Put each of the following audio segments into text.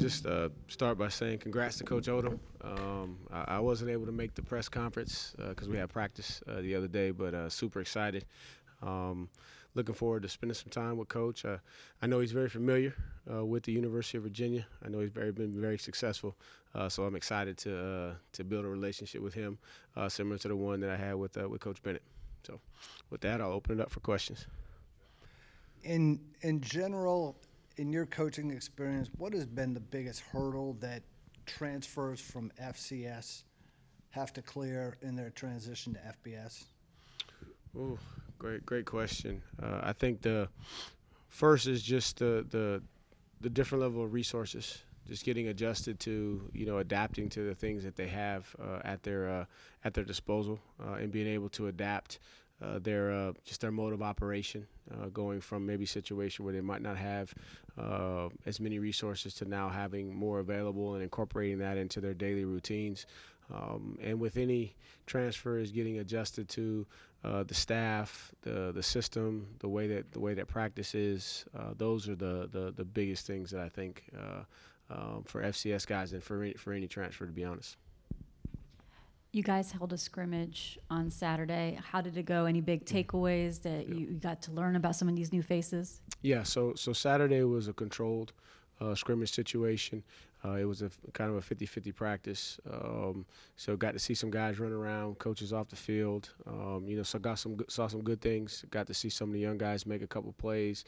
just start by saying congrats to Coach Odom. I wasn't able to make the press conference because we had practice the other day, but super excited. Looking forward to spending some time with Coach. I know he's very familiar with the University of Virginia. I know he's been very successful, so I'm excited to build a relationship with him similar to the one that I had with Coach Bennett. So with that, I'll open it up for questions. In general, in your coaching experience, what has been the biggest hurdle that transfers from FCS have to clear in their transition to FBS? Oh, great question. I think the first is just the different level of resources, just getting adjusted to, adapting to the things that they have at their disposal, and being able to adapt their mode of operation, going from maybe a situation where they might not have as many resources to now having more available and incorporating that into their daily routines. And with any transfer is getting adjusted to the staff, the system, the way that practice is. Those are the biggest things that I think for FCS guys and for any transfer, to be honest. You guys held a scrimmage on Saturday. How did it go? Any big takeaways that you got to learn about some of these new faces? Yeah, so Saturday was a controlled scrimmage situation. It was a kind of a 50-50 practice. So got to see some guys run around, coaches off the field. So saw some good things. Got to see some of the young guys make a couple plays.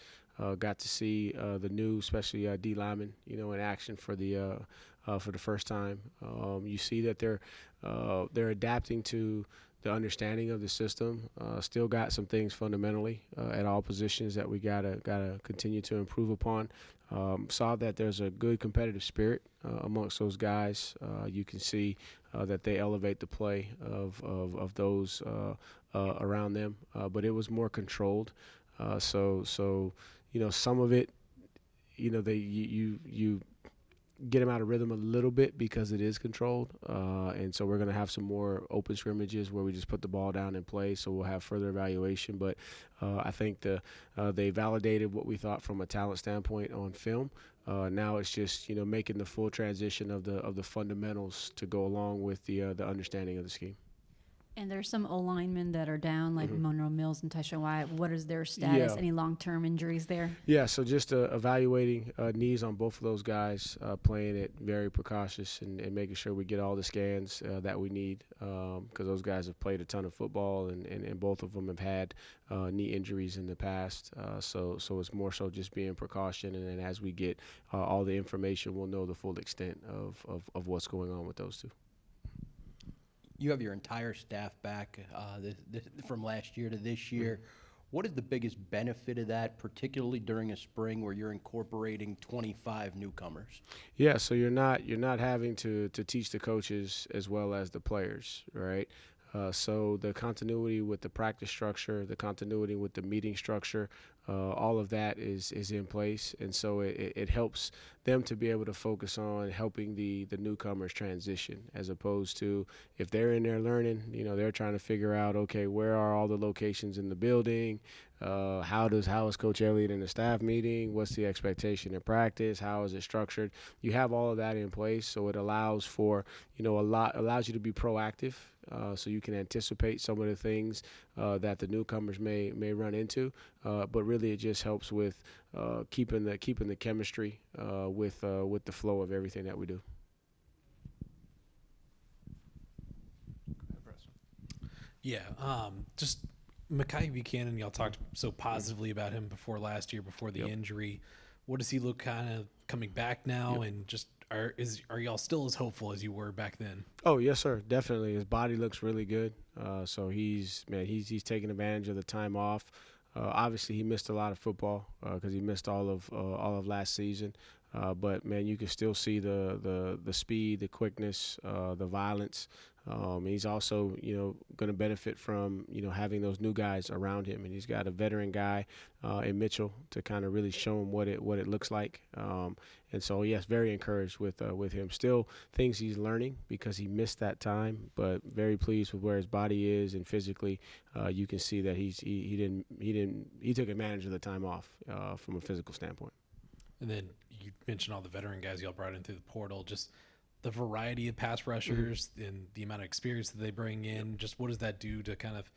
Got to see the new, especially D linemen, in action for the first time. You see that they're adapting to the understanding of the system. Still got some things fundamentally at all positions that we gotta continue to improve upon. Saw that there's a good competitive spirit amongst those guys. You can see that they elevate the play of those around them, but it was more controlled. So some of it, you get them out of rhythm a little bit because it is controlled, and so we're going to have some more open scrimmages where we just put the ball down and play, so we'll have further evaluation. But I think they validated what we thought from a talent standpoint on film. Now it's just making the full transition of the fundamentals to go along with the understanding of the scheme. And there's some O-linemen that are down, like Monroe Mills and Tyshawn Wyatt. What is their status? Yeah. Any long-term injuries there? Yeah, so just evaluating knees on both of those guys, playing it very precautious and making sure we get all the scans that we need, because those guys have played a ton of football and both of them have had knee injuries in the past. So it's more so just being precaution, and then as we get all the information, we'll know the full extent of what's going on with those two. You have your entire staff back from last year to this year. What is the biggest benefit of that, particularly during a spring where you're incorporating 25 newcomers? Yeah, so you're not having to teach the coaches as well as the players, right? So the continuity with the practice structure, the continuity with the meeting structure, all of that is in place, and so it helps them to be able to focus on helping the newcomers transition, as opposed to if they're in there learning, they're trying to figure out, okay, where are all the locations in the building? How is Coach Elliott in the staff meeting? What's the expectation in practice? How is it structured? You have all of that in place, so it allows for allows you to be proactive, so you can anticipate some of the things that the newcomers may run into. But really, it just helps with keeping the chemistry with the flow of everything that we do. Yeah, just Mekhi Buchanan, y'all talked so positively about him before last year, before the injury. What does he look kind of coming back now? And just are y'all still as hopeful as you were back then? Oh, yes, sir. Definitely. His body looks really good. So he's taking advantage of the time off. Obviously, he missed a lot of football because he missed all of last season. But man, you can still see the speed, the quickness, the violence. He's also, going to benefit from, having those new guys around him, and he's got a veteran guy in Mitchell to kind of really show him what it looks like. And so, yes, very encouraged with him. Still things he's learning because he missed that time, but very pleased with where his body is, and physically, you can see that he took advantage of the time off from a physical standpoint. And then you mentioned all the veteran guys y'all brought in through the portal, just the variety of pass rushers and the amount of experience that they bring in. Just what does that do to kind of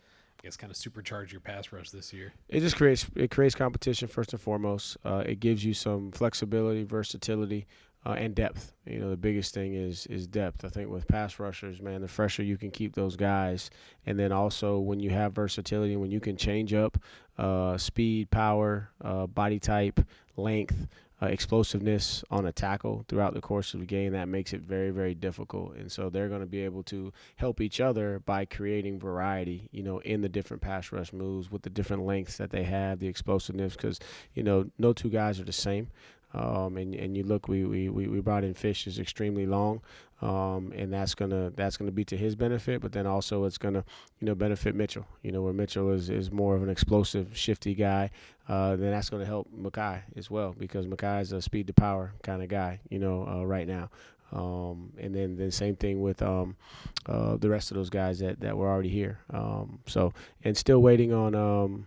supercharge your pass rush this year? It just creates competition first and foremost. It gives you some flexibility, versatility, and depth. The biggest thing is depth. I think with pass rushers, man, the fresher you can keep those guys, and then also when you have versatility, when you can change up speed, power, body type, length, explosiveness on a tackle throughout the course of the game, that makes it very, very difficult. And so they're going to be able to help each other by creating variety, in the different pass rush moves with the different lengths that they have, the explosiveness, because, no two guys are the same. And you look, we brought in Fish is extremely long, and that's gonna be to his benefit. But then also it's gonna benefit Mitchell. Where Mitchell is more of an explosive, shifty guy. Then that's gonna help Makai as well, because Makai is a speed to power kind of guy. Right now. And then same thing with the rest of those guys that were already here. And still waiting on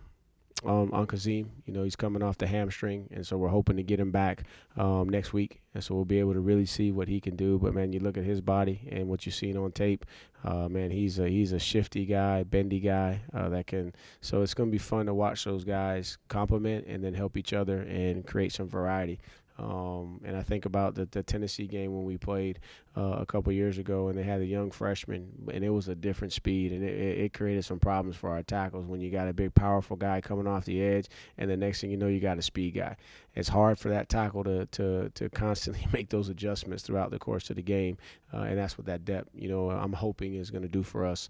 Kazim. He's coming off the hamstring, and so we're hoping to get him back next week, and so we'll be able to really see what he can do. But man, you look at his body and what you've seen on tape, man, he's a shifty guy, bendy guy that can. So it's going to be fun to watch those guys complement and then help each other and create some variety. And I think about the Tennessee game when we played a couple years ago, and they had a young freshman, and it was a different speed, and it created some problems for our tackles when you got a big, powerful guy coming off the edge, and the next thing you know, you got a speed guy. It's hard for that tackle to constantly make those adjustments throughout the course of the game, and that's what that depth, I'm hoping is going to do for us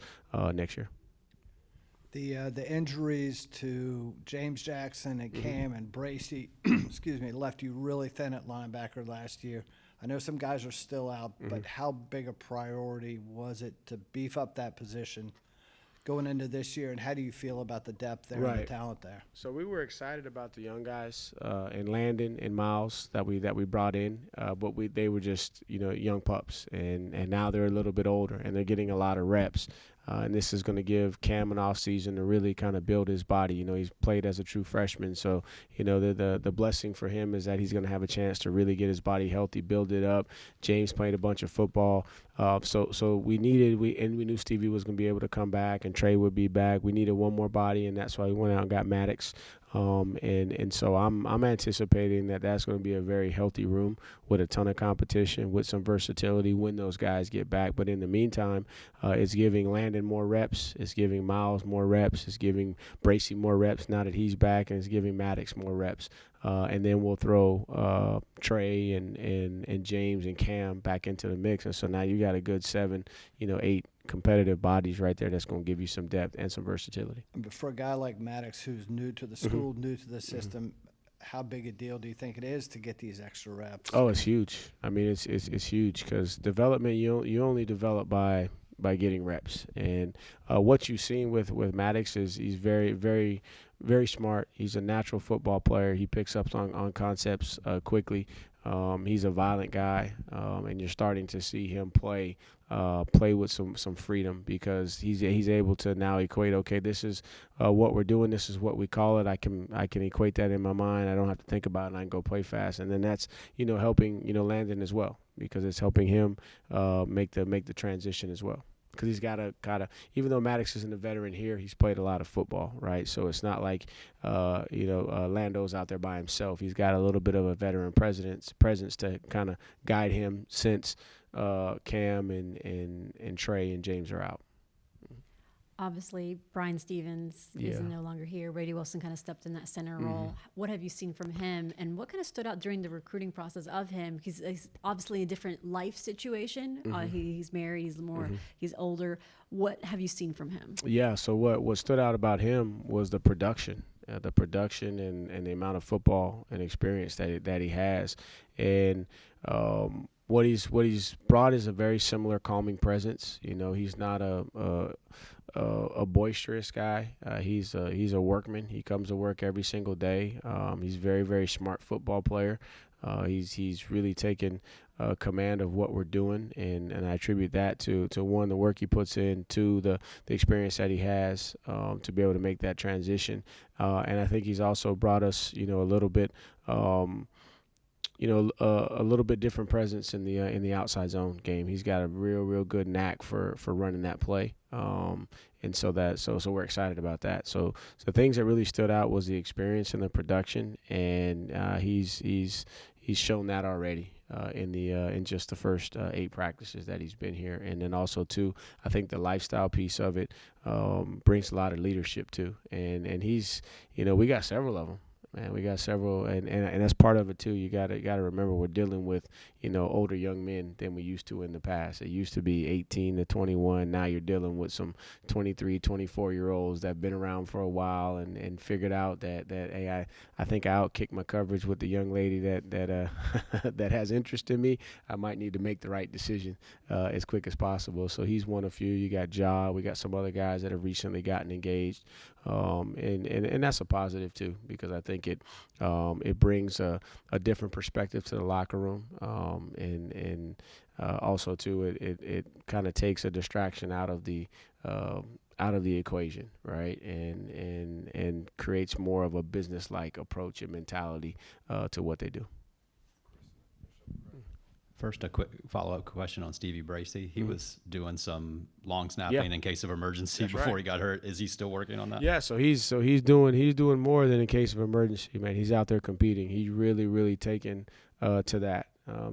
next year. The injuries to James Jackson and Cam and Bracey, left you really thin at linebacker last year. I know some guys are still out, but how big a priority was it to beef up that position going into this year, and how do you feel about the depth there and the talent there? So we were excited about the young guys and Landon and Miles that we brought in, but they were just young pups, and now they're a little bit older and they're getting a lot of reps. And this is going to give Cam an off season to really kind of build his body. He's played as a true freshman, so the blessing for him is that he's going to have a chance to really get his body healthy, build it up. James played a bunch of football, so we knew Stevie was going to be able to come back and Trey would be back. We needed one more body, and that's why we went out and got Maddox. And so I'm anticipating that that's going to be a very healthy room with a ton of competition, with some versatility when those guys get back. But in the meantime, it's giving Landon more reps, it's giving Miles more reps, it's giving Bracey more reps now that he's back, and it's giving Maddox more reps. And then we'll throw Trey and James and Cam back into the mix. And so now you got a good 7, 8 competitive bodies right there that's going to give you some depth and some versatility. But for a guy like Maddox, who's new to the school, new to the system, how big a deal do you think it is to get these extra reps? Oh, it's huge. I mean, it's huge, because development, you only develop by getting reps. And what you've seen with Maddox is he's very, very, very smart. He's a natural football player. He picks up on concepts quickly. He's a violent guy, and you're starting to see him play with some freedom, because he's able to now equate, okay, this is what we're doing, this is what we call it. I can equate that in my mind. I don't have to think about it, and I can go play fast. And then that's helping Landon as well, because it's helping him make the transition as well. Because he's got to, even though Maddox isn't a veteran here, he's played a lot of football, right? So it's not like, Lando's out there by himself. He's got a little bit of a veteran presence to kind of guide him since Cam and Trey and James are out. Obviously, Brian Stevens is no longer here. Brady Wilson kind of stepped in that center role. What have you seen from him, and what kind of stood out during the recruiting process of him? He's obviously in a different life situation. He's married. He's older. What have you seen from him? Yeah. So what stood out about him was the production. And the amount of football and experience that he has, and what he's brought is a very similar calming presence. He's not a boisterous guy. He's a workman. He comes to work every single day. He's a very, very smart football player. He's really taken command of what we're doing, and I attribute that to one, the work he puts in, two, the experience that he has to be able to make that transition. And I think he's also brought us, a little bit a little bit different presence in the outside zone game. He's got a real good knack for running that play. And so we're excited about that. So things that really stood out was the experience and the production, and he's shown that already in just the first 8 practices that he's been here. And then also too, I think the lifestyle piece of it brings a lot of leadership too. And he's, we got several of them. Man, we got several, and that's part of it too. You gotta remember we're dealing with older young men than we used to in the past. It used to be 18 to 21. Now you're dealing with some 23, 24-year-olds that've been around for a while and figured out that hey, I think I outkicked my coverage with the young lady that that has interest in me. I might need to make the right decision as quick as possible. So he's one of few. You got Ja. We got some other guys that have recently gotten engaged. And that's a positive too, because I think it brings a different perspective to the locker room, and also too it kind of takes a distraction out of the equation, right, and creates more of a business-like approach and mentality to what they do. First, a quick follow-up question on Stevie Bracey. He was doing some long snapping in case of emergency before he got hurt. Is he still working on that? Yeah, so he's doing more than in case of emergency, man. He's out there competing. He's really taken to that.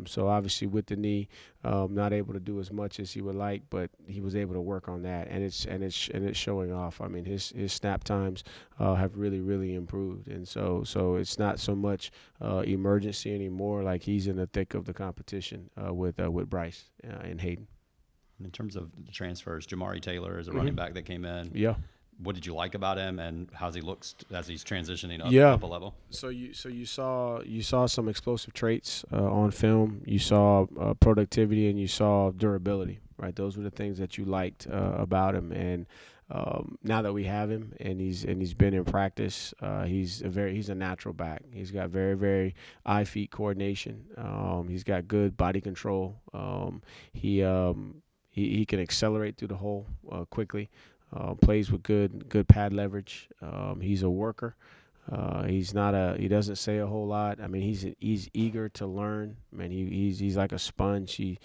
So obviously with the knee, not able to do as much as he would like, but he was able to work on that, and it's showing off. I mean, his snap times have really improved, and so it's not so much emergency anymore. Like he's in the thick of the competition with Bryce and Hayden. In terms of the transfers, Jamari Taylor is a running back that came in. Yeah. What did you like about him, and how's he looks as he's transitioning up a level? So you saw some explosive traits on film. You saw productivity, and you saw durability. Right, those were the things that you liked about him. And now that we have him, and he's been in practice, he's a natural back. He's got very eye-feet coordination. He's got good body control. He can accelerate through the hole quickly. Plays with good pad leverage. He's a worker. He doesn't say a whole lot. I mean, he's eager to learn. Man, he's like a sponge. He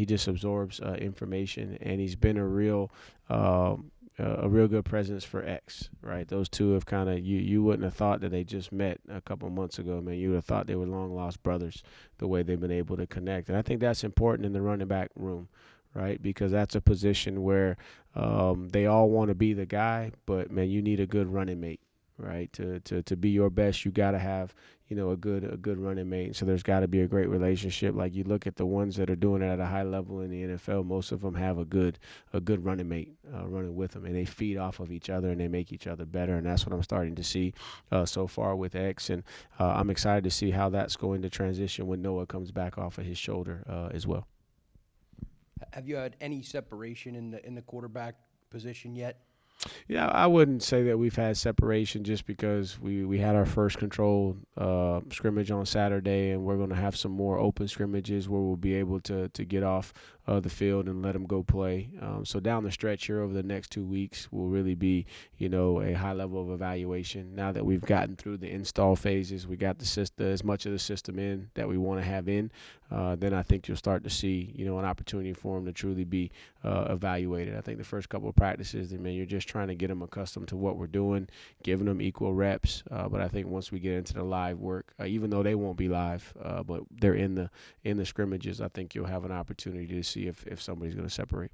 just absorbs information, and he's been a real good presence for X. Right, those two have kind of you wouldn't have thought that they just met a couple months ago. Man, you would have thought they were long lost brothers. The way they've been able to connect, and I think that's important in the running back room. Right, because that's a position where they all want to be the guy, but man, you need a good running mate, right? To be your best, you got to have a good running mate. So there's got to be a great relationship. Like you look at the ones that are doing it at a high level in the NFL, most of them have a good running mate running with them, and they feed off of each other and they make each other better. And that's what I'm starting to see so far with X, and I'm excited to see how that's going to transition when Noah comes back off of his shoulder as well. Have you had any separation in the quarterback position yet? Yeah, I wouldn't say that we've had separation just because we had our first controlled scrimmage on Saturday, and we're going to have some more open scrimmages where we'll be able to get off the field and let them go play. So down the stretch here over the next 2 weeks will really be, a high level of evaluation. Now that we've gotten through the install phases, we got the system, as much of the system in that we want to have in, then I think you'll start to see, an opportunity for them to truly be evaluated. I think the first couple of practices, you're just trying to get them accustomed to what we're doing, giving them equal reps. But I think once we get into the live work, even though they won't be live, but they're in the scrimmages, I think you'll have an opportunity to see if somebody's going to separate.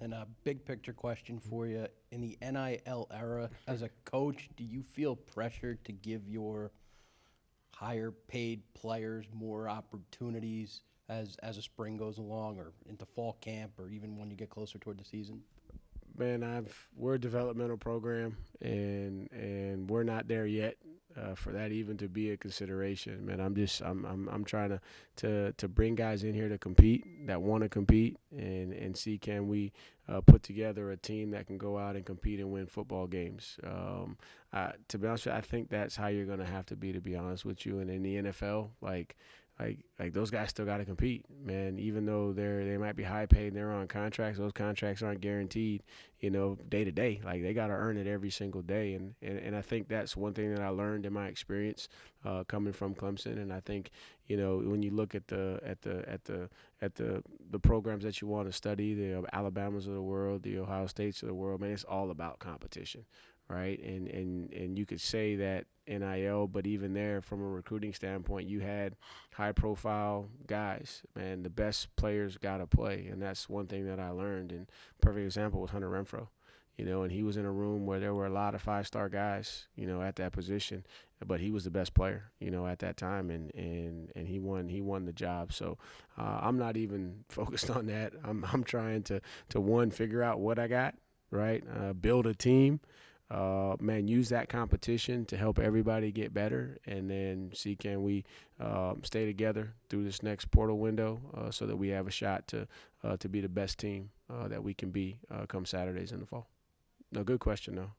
And a big picture question for you. In the NIL era, as a coach, do you feel pressured to give your higher paid players more opportunities as a spring goes along, or into fall camp, or even when you get closer toward the season? Man, we're a developmental program, and we're not there yet for that even to be a consideration. Man, I'm trying to bring guys in here to compete, that want to compete, and see can we put together a team that can go out and compete and win football games. To be honest with you, I think that's how you're going to have to be honest with you. And in the NFL, like like those guys still got to compete, man. Even though they might be high paid and they're on contracts, those contracts aren't guaranteed, day to day. Like they got to earn it every single day, and I think that's one thing that I learned in my experience coming from Clemson. And I think when you look at the programs that you want to study, the Alabamas of the world, the Ohio States of the world, man, it's all about competition. Right, and you could say that NIL, but even there, from a recruiting standpoint, you had high-profile guys. Man, the best players got to play, and that's one thing that I learned. And perfect example was Hunter Renfrow, and he was in a room where there were a lot of five-star guys, at that position, but he was the best player, at that time, and he won the job. So I'm not even focused on that. I'm trying to one, figure out what I got, right, build a team. Use that competition to help everybody get better, and then see can we stay together through this next portal window so that we have a shot to be the best team that we can be come Saturdays in the fall. No, good question, though.